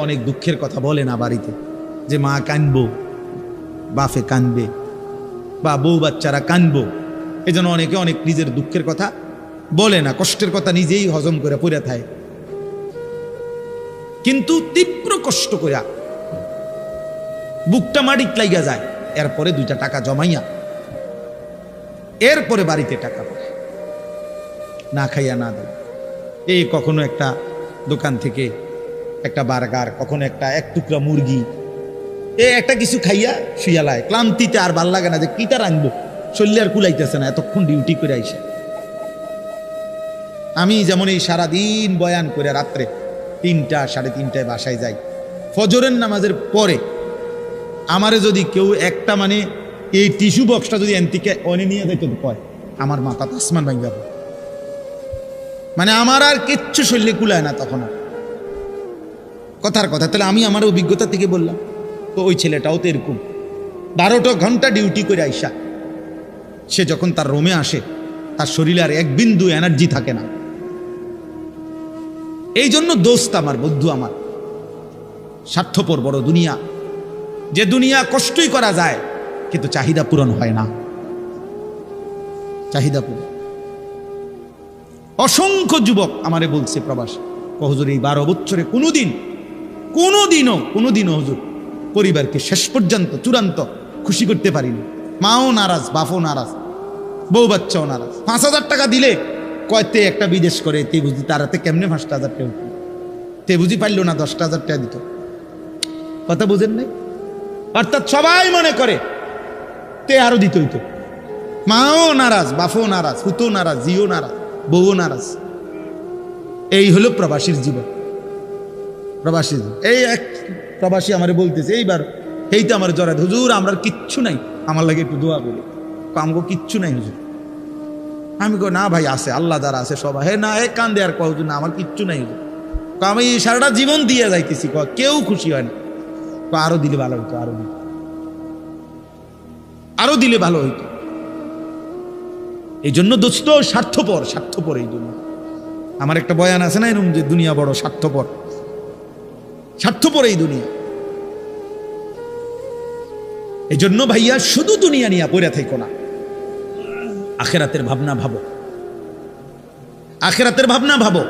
অনেক দুঃখের কথা বলে না বাড়িতে, যে মা কানবো, বাপে কানবে, বা বউ বাচ্চারা কানবো। এই জন্য অনেকে অনেক নিজের দুঃখের কথা বলে না, কষ্টের কথা নিজেই হজম করে পড়ে থাকে। কিন্তু তীব্র কষ্ট করিয়া বুকটা মাটিত লাইগা যায়, এরপরে 2টা টাকা জমাইয়া এরপরে বাড়িতে টাকা পায়, না খাইয়া না দেয়। এই কখনো একটা দোকান থেকে একটা বার্গার, কখনো এক টুকরা মুরগি, একটা কিছু খাইয়া শুয়ালায়, ক্লান্তিতে আর ভাল লাগে না যে কিটা রাখবো, শরীরে আর কুলাইতেছে না, এতক্ষণ ডিউটি করে আইসে। আমি যেমন এই সারাদিন বয়ান করে রাত্রে 3টা 3:30টায় বাসায় যাই, ফজরের নামাজের পরে আমারে যদি কেউ একটা এই টিস্যু বক্সটা যদি এনতিকে অনে নিয়ে যেত কয়, আমার মাথা আসমান ভাঙ যাবে। আমার আর কিচ্ছু শরীরে কুলায় না তখন আর। কথার কথা, তাহলে আমি আমার অভিজ্ঞতা থেকে বললাম। তো ওই ছেলেটাও তো এরকম 12টা ঘন্টা ডিউটি করে আইসা সে যখন তার রুমে আসে, তার শরীরে আর এক বিন্দু এনার্জি থাকে না। এই জন্য দোস্ত আমার, বন্ধু আমার, স্বার্থপর বড় দুনিয়া, যে দুনিয়া কষ্টই করা যায় কিন্তু চাহিদা পূরণ হয় না। চাহিদা পূরণ। অসংখ্য যুবক আমারে বলছে প্রবাস, হুজুর এই 12 বছরে কোনোদিনও হুজুর পরিবারকে শেষ পর্যন্ত চূড়ান্ত খুশি করতে পারিনি। মাও নারাজ, বাপও নারাজ, বউ বাচ্চাও নারাজ। 5,000 টাকা দিলে কয়তে একটা বিদেশ করে, তে বুঝি তারাতে কেমনে 5,000 টাকা, তে বুঝি পারল না 10,000 টাকা দিত। কথা বুঝেন নাই? অর্থাৎ সবাই মনে করে তে আরো দিত হইতো। মাও নারাজ, বাপও নারাজ, হুতো নারাজ, জিও নারাজ, বউও নারাজ। এই হলো প্রবাসীর জীবন। প্রবাসী, এই এক প্রবাসী আমারে বলতেছে এইবার, এইটা আমার জড়ায়, হুজুর আমরা কিচ্ছু নাই, আমার লাগে একটু দোয়া করি। আমগো কিচ্ছু নাই হুজুর। আমি কই না ভাই আছে, আল্লাহ দ্বারা আছে সবাই। হে না, এ কান্দে আর কয় হুজুর না আমার কিচ্ছু নাই হুজুর। আমি সারাটা জীবন দিয়ে যাইতেছি, কেউ খুশি হয় না। আরো দিলে ভালো হইতো, আরো দিলে ভালো হইতো। এই জন্য দোস্ত স্বার্থপর এই দুনিয়া। আমার একটা বয়ান আছে না এরকম, যে দুনিয়া বড় স্বার্থপর এই দুনিয়া। এই জন্য ভাইয়া শুধু দুনিয়া নিয়ে পড়ে থাকো না, আখেরাতের ভাবনা ভাবো, আখেরাতের ভাবনা ভাবো।